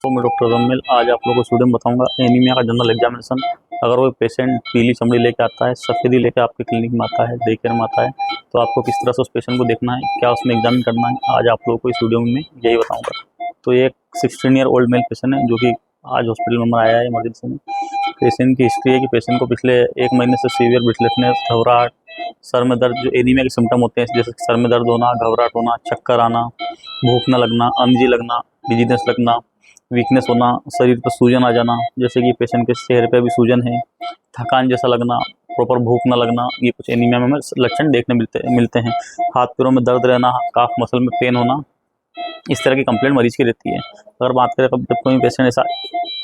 दोस्तों, मैं डॉक्टर जम्मिल आज आप लोगों को स्टूडियो में बताऊंगा एनीमिया का जनरल एग्जामिनेशन। अगर वो पेशेंट पीली चमड़ी लेके आता है, सफ़ेदी लेके आपके क्लिनिक में आता है, डे केयर में आता है, तो आपको किस तरह से उस पेशेंट को देखना है, क्या उसमें एग्जामिन करना है, आज आप लोगों को इस वीडियो में यही बताऊँगा। तो ये एक 16 ईयर ओल्ड मेल पेशेंट है जो कि आज हॉस्पिटल में आया है इमरजेंसी में। पेशेंट की हिस्ट्री है कि पेशेंट को पिछले 1 महीने से सीवियर ब्रीथलेसनेस, घबराहट, सर में दर्द, जो एनीमिया के सिम्टम होते हैं जैसे सर में दर्द होना, घबराहट होना, चक्कर आना, भूख न लगना, अनजी लगना, डिजीनेस लगना, वीकनेस होना, शरीर पर सूजन आ जाना, जैसे कि पेशेंट के चेहरे पे भी सूजन है, थकान जैसा लगना, प्रॉपर भूख न लगना, ये कुछ एनीमिया में हमें लक्षण देखने मिलते हैं। हाथ पैरों में दर्द रहना, काफ मसल में पेन होना, इस तरह की कंप्लेंट मरीज की रहती है। अगर बात करें जब कोई पेशेंट ऐसा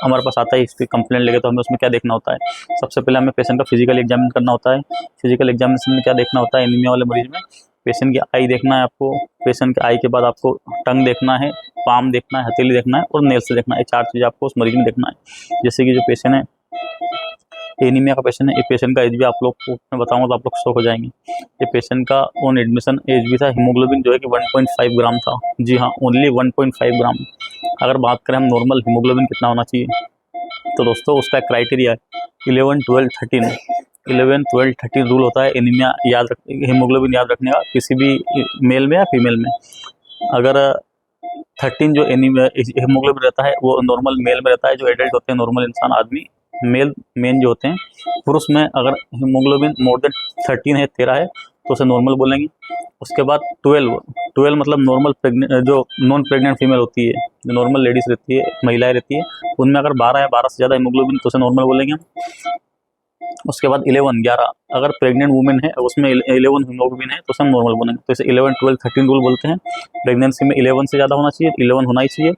हमारे पास आता है इसकी कंप्लेंट लेके, तो हमें उसमें क्या देखना होता है। सबसे पहले हमें पेशेंट का फिजिकल एग्जामिन करना होता है। फिजिकल एग्जामिनेशन में क्या देखना होता है एनीमिया वाले मरीज में, पेशेंट की आई देखना है आपको। पेशेंट के आई के बाद आपको टंग देखना है, पाम देखना है, हथेली देखना है और नेल से देखना है। 4 चीज़ आपको उस मरीज में देखना है। जैसे कि जो पेशेंट है एनीमिया का पेशेंट है, ये पेशेंट का एज भी आप लोग को मैं बताऊंगा तो आप लोग शॉक हो जाएंगे। ये पेशेंट का ऑन एडमिशन एज भी था, हीमोग्लोबिन जो है कि 1.5 ग्राम था। जी हाँ, ओनली 1.5 ग्राम। अगर बात करें हम नॉर्मल हीमोग्लोबिन कितना होना चाहिए, तो दोस्तों उसका क्राइटेरिया है 11, 12, 13। 11, 12, 13 रूल होता है एनीमिया हीमोग्लोबिन याद रखने का, किसी भी मेल में या फीमेल में। अगर 13 जो एनीमिया हीमोग्लोबिन रहता है वो नॉर्मल मेल में रहता है, जो एडल्ट होते हैं नॉर्मल इंसान आदमी मेन जो होते हैं पुरुष में, अगर हीमोग्लोबिन मोर देन 13 है, 13 है, तो उसे नॉर्मल बोलेंगे। उसके बाद 12 मतलब नॉर्मल जो नॉन प्रेग्नेंट फीमेल होती है, जो नॉर्मल लेडीज रहती है, महिलाएं रहती है, उनमें अगर 12 या 12 से ज़्यादा हीमोग्लोबिन तो उसे नॉर्मल बोलेंगे हम। उसके बाद 11 अगर प्रेग्नेंट वुमेन है उसमें 11 हीमोग्लोबिन है तो उसे हम नॉर्मल बोलेंगे। तो इसे 11, 12, 13 रूल बोलते हैं। प्रेगनेंसी में 11 से ज़्यादा होना चाहिए, 11 होना ही चाहिए।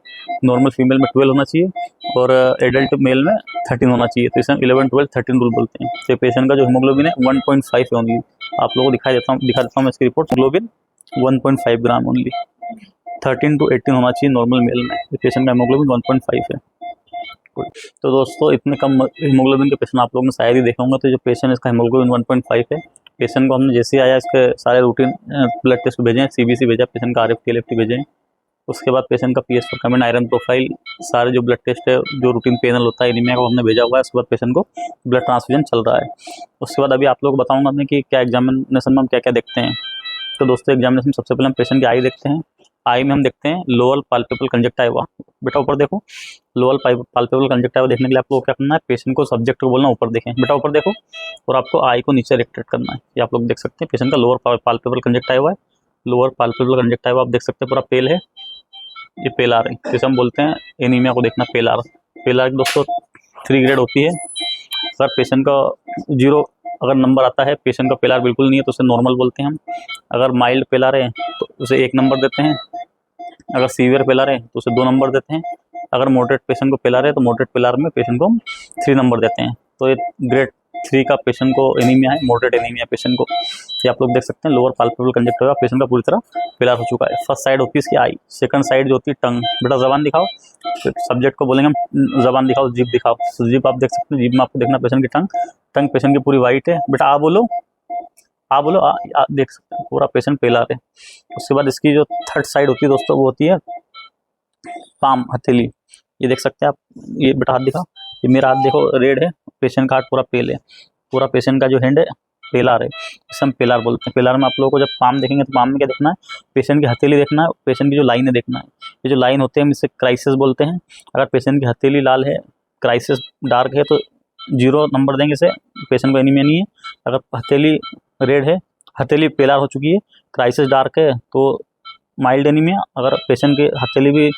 नॉर्मल फीमेल में 12 होना चाहिए और एडल्ट मेल में 13 होना चाहिए। तो इसे हम 11, 12, 13 रूल बोलते हैं। तो पेशेंट का जो हीमोग्लोबिन है 1.5 है ओनली। आप लोगों को दिखा देता हूँ इसकी report. Haemoglobin 1.5 gram only. 13 to 18 होना चाहिए नॉर्मल मेल में। पेशेंट का हीमोग्लोबिन 1.5 है। तो दोस्तों इतने कम हीमोग्लोबिन के पेशेंट आप लोगों ने शायद ही देखा होंगे। तो जो पेशेंट इसका हीमोग्लोबिन 1.5 है, पेशेंट को हमने जैसे ही आया इसके सारे रूटीन ब्लड टेस्ट भेजे, सीबीसी भेजा, पेशेंट का RFT LFT भेजे। उसके बाद पेशेंट का PS for comment, iron profile, सारे जो ब्लड टेस्ट है, जो रूटीन पैनल होता है एनीमिया को हमने भेजा हुआ है। उसके बाद पेशेंट को ब्लड ट्रांसफ्यूजन चल रहा है। उसके बाद अभी आप लोग को बताऊंगा मैं कि क्या एग्जामिनेशन में हम क्या क्या देखते हैं। तो दोस्तों एग्जामिनेशन सबसे पहले हम पेशेंट की आई देखते हैं। आई में हम देखते हैं लोअर पाल्पेबल कंजक्टिवा। बेटा ऊपर देखो। लोअर पाल्पेबल कंजक्टिवा देखने के लिए आपको क्या करना है, पेशेंट को सब्जेक्ट को बोलना ऊपर देखें, बेटा ऊपर देखो, और आपको आई को नीचे रिफ्लेक्ट करना है। ये आप लोग देख सकते हैं पेशेंट का लोअर पाल्पेबल कंजक्टिवा है। लोअर पाल्पेबल कंजक्टिवा आप देख सकते हैं पूरा पेल है, ये पेलार है, जिसे हम बोलते हैं एनीमिया को देखना पेलार। पेलार की दोस्तों 3 ग्रेड होती है। अगर पेशेंट का 0 अगर नंबर आता है, पेशेंट का पेलार बिल्कुल नहीं है, तो उसे नॉर्मल बोलते हैं हम। अगर माइल्ड पेलार है तो उसे 1 नंबर देते हैं। अगर सीवियर पेलार है तो उसे 2 नंबर देते हैं। अगर मॉडरेट पेशेंट को पेलार है तो मॉडरेट पेलार में पेशेंट को हम 3 नंबर देते हैं। तो ये ग्रेड 3 का पेशेंट को एनीमिया है, मॉडरेट एनीमिया पेशेंट को। ये आप लोग देख सकते हैं लोअर पाल्पेबल कंजक्टिवा पेशेंट का पूरी तरह पेलार हो चुका है। फर्स्ट साइड होती है इसकी आई, सेकंड साइड जो होती है टंग। बेटा जबान दिखाओ, सब्जेक्ट को बोलेंगे हम जबान दिखाओ, जीभ दिखाओ। जीभ आप देख सकते हैं, जीभ में आपको देखना पेशेंट की टंग पेशेंट की पूरी वाइट है। बेटा आ बोलो, आ बोलो, आ देख सकते हैं पूरा पेशेंट पेलार है। उसके बाद इसकी जो थर्ड साइड होती है दोस्तों वो होती है पाम, हथेली। ये देख सकते हैं आप, ये बेटा हाथ दिखाओ, ये मेरा हाथ देखो रेड है, पेशेंट का हाथ पूरा पेल है। पूरा पेशेंट का जो हैंड है पेलार है, इसे हम पेलार बोलते हैं। पेलार में आप लोगों को जब पाम देखेंगे तो पाम में क्या देखना है, पेशेंट की हथेली देखना है, पेशेंट की जो लाइन है देखना है। ये जो लाइन होते हैं हम इसे क्राइसिस बोलते हैं। अगर पेशेंट की हथेली लाल है, क्राइसिस डार्क है, तो 0 नंबर देंगे इसे, पेशेंट को एनीमिया नहीं है। अगर हथेली रेड है, हथेली पेलार हो चुकी है, क्राइसिस डार्क है, तो माइल्ड एनीमिया। अगर पेशेंट की हथेली भी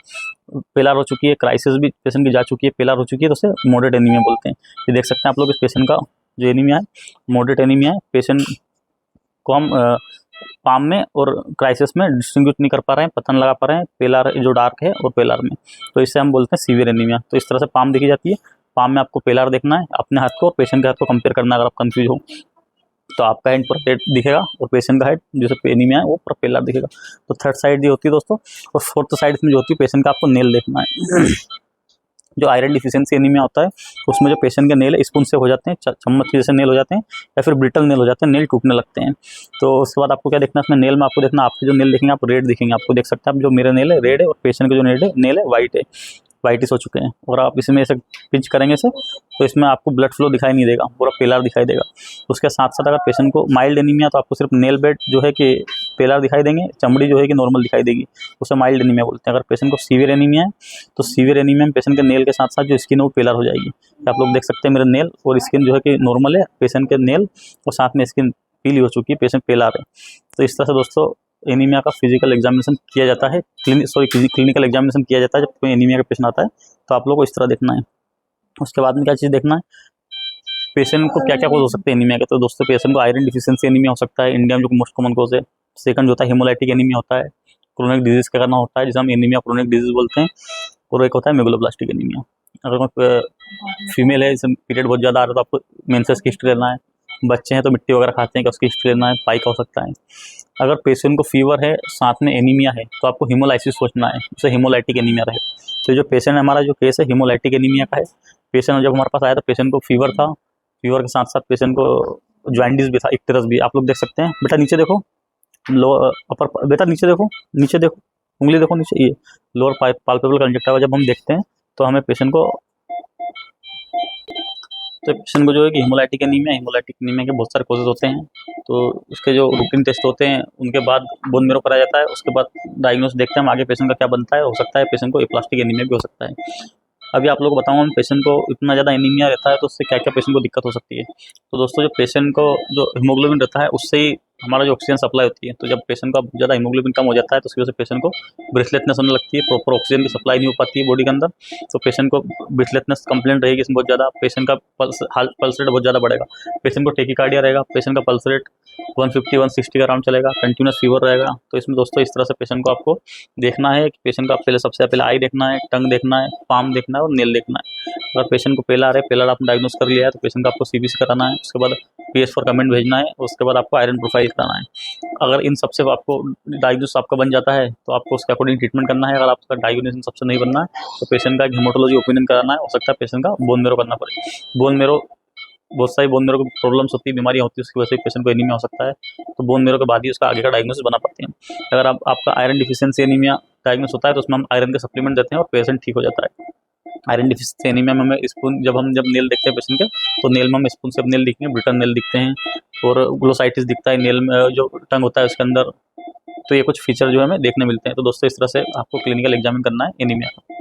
पेलार हो चुकी है, क्राइसिस भी पेशेंट की जा चुकी है, पेलार हो चुकी है, तो उसे मॉडरेट एनीमिया बोलते हैं। ये देख सकते हैं आप लोग इस पेशेंट का जो एनीमिया है मॉडरेट एनीमिया है। पेशेंट को हम पाम में और क्राइसिस में डिस्टिंग्विश नहीं कर पा रहे हैं, पता नहीं लगा पा रहे हैं पेलार जो डार्क है और पेलार में, तो इससे हम बोलते हैं सीवियर एनीमिया। तो इस तरह से पाम देखी जाती है। पाम में आपको पेलार देखना है, अपने हाथ को और पेशेंट के हाथ को कंपेयर करना है। अगर आप कंफ्यूज हो तो आपका हेड पूरा रेड दिखेगा और पेशेंट का हेड जैसे एनीमिया है वो पूरा पेलार दिखेगा। तो थर्ड साइड ये होती है दोस्तों। और फोर्थ साइड में जो होती है पेशेंट का आपको नेल देखना है। जो आयरन डिफिशियंसी एनीमिया होता है उसमें जो पेशेंट के नेल स्पून से हो जाते हैं, चम्मच के जैसे नेल हो जाते हैं, या फिर ब्रिटल नेल हो जाते हैं, नेल टूटने लगते हैं। तो उसके बाद आपको क्या देखना है, इसमें नेल में आपको देखना, आपके जो नेल देखेंगे आप रेड दिखेंगे। आपको देख सकते हैं आप, जो मेरे नेल है रेड है और पेशेंट के जो नेल है वाइट है। वाइटिस हो चुके हैं, और आप इसमें ऐसे पिंच करेंगे इसे तो इसमें आपको ब्लड फ्लो दिखाई नहीं देगा, पूरा पेलर दिखाई देगा। उसके साथ साथ अगर पेशेंट को माइल्ड एनीमिया तो आपको सिर्फ नेल बेड जो है कि पेलर दिखाई देंगे, चमड़ी जो है कि नॉर्मल दिखाई देगी, उसे माइल्ड एनीमिया बोलते हैं। अगर पेशेंट को सीवियर एनीमिया है तो सीवियर एनीमिया में पेशेंट के नेल के साथ साथ जो स्किन है वो पेलर हो जाएगी। आप लोग देख सकते हैं मेरे नेल और स्किन जो है कि नॉर्मल है, पेशेंट के नेल और साथ में स्किन पीली हो चुकी है, पेशेंट पेलर है। तो इस तरह से दोस्तों एनीमिया का फिजिकल एग्जामिनेशन किया जाता है, क्लिनिकल एग्जामिनेशन किया जाता है जब कोई एनीमिया का पेशेंट आता है। तो आप लोग को इस तरह देखना है। उसके बाद में क्या चीज़ देखना है, पेशेंट को क्या क्या कोज हो सकते हैं एनीमिया के। तो दोस्तों पेशेंट को आयरन डिफिशियंसी एनीमिया हो सकता है, इंडिया में जो मोस्ट कॉमन कोज है। सेकंड होता है हेमोलाइटिक एनीमिया होता है, क्रोनिक डिजीज का करना होता है जिसे हम एनीमिया क्रोनिक डिजीज बोलते हैं। और एक होता है मेगलोब्लास्टिक एनीमिया। अगर कोई फीमेल है, जिसमें पीरियड बहुत ज़्यादा आ रहा है तो आपको मेंसेस की हिस्ट्री लेना है। बच्चे हैं तो मिट्टी वगैरह खाते हैं कि उसकी हिस्ट्री लेना है, पाई का हो सकता है। अगर पेशेंट को फीवर है साथ में एनीमिया है तो आपको हीमोलाइसिस सोचना है, उसे हीमोलाइटिक एनीमिया रहे। तो जो पेशेंट है, हमारा जो केस है हीमोलाइटिक एनीमिया का है। पेशेंट जब हमारे पास आया तो पेशेंट को फीवर था, फीवर के साथ साथ पेशेंट को जॉइंटिस भी था, इक्टेरस भी। आप लोग देख सकते हैं, बेटा नीचे देखो, लो अपर, बेटा नीचे देखो, नीचे देखो, उंगली देखो नीचे, ये लोअर पाल्पेबल कंजक्टिवा जब हम देखते हैं तो हमें पेशेंट को जो है कि हेमोलाइटिक एनीमिया के बहुत सारे कोजेज होते हैं। तो उसके जो रूटीन टेस्ट होते हैं उनके बाद बोन मेरो कराया जाता है। उसके बाद डायग्नोस देखते हैं हम आगे पेशेंट का क्या बनता है। हो सकता है पेशेंट को एप्लास्टिक एनीमिया भी हो सकता है। अभी आप लोगों को बताऊँ, पेशेंट को इतना ज़्यादा एनीमिया रहता है तो उससे क्या क्या पेशेंट को दिक्कत हो सकती है। तो दोस्तों जो पेशेंट को जो हीमोग्लोबिन रहता है उससे ही हमारा जो ऑक्सीजन सप्लाई होती है। तो जब पेशेंट का ज़्यादा हीमोग्लोबिन कम हो जाता है तो उसकी वजह से पेशेंट को ब्रेथलेसनेस होने लगती है, प्रॉपर ऑक्सीजन की सप्लाई नहीं हो पाती है बॉडी के अंदर। तो पेशेंट को ब्रेथलेसनेस कंप्लेंट रहेगी इसमें बहुत ज़्यादा। पेशेंट का पल्स रेट बहुत ज़्यादा बढ़ेगा, पेशेंट को टेकिकार्डिया रहेगा, पेशेंट का पल्स रेट 150-160 का अराउंड चलेगा, कंटिन्यूस फीवर रहेगा। तो इसमें दोस्तों इस तरह से पेशेंट को आपको देखना है कि पेशेंट का पहले सबसे पहले आई देखना है, टंग देखना है, पाम देखना है और नेल देखना है। अगर पेशेंट को पेलर है, पेलर आपने डायग्नोस कर लिया है तो पेशेंट का आपको सीबीसी कराना है। उसके बाद पीएस फॉर कमेंट भेजना है, उसके बाद आपको आयरन प्रोफाइल कराना है। अगर इन सबसे आपको डायग्नोस आपका बन जाता है तो आपको उसके अकॉर्डिंग ट्रीटमेंट करना है। अगर आपका डायग्नोस सबसे नहीं बनना है तो पेशेंट का एक हेमाटोलॉजी ओपिनियन कराना है। हो सकता है पेशेंट का बोन मेरो करना पड़े। बोन मेरो, बहुत सारी बोन मेरो की प्रॉब्लम्स होती है, बीमारियाँ होती है, उसकी वजह से पेशेंट को एनीमिया हो सकता है। तो बोन मेरो के बाद ही उसका आगे का डायग्नोसिस बना पाते हैं। अगर आपका आयरन डिफिशियंसी एनीमिया डायग्नोस होता है तो उसमें हम आयरन के सप्लीमेंट देते हैं और पेशेंट ठीक हो जाता है। आयरन डिफिशियंसी एनीमिया में हमें स्पून, जब नेल देखते हैं पेशेंट के तो नेल में हम स्पून से नेल दिखेंगे, ब्रिटन नेल दिखते हैं और ग्लोसाइटिस दिखता है नेल में, जो टंग होता है उसके अंदर। तो ये कुछ फीचर जो है हमें देखने मिलते हैं। तो दोस्तों इस तरह से आपको क्लिनिकल एग्जामिन करना है एनीमिया का।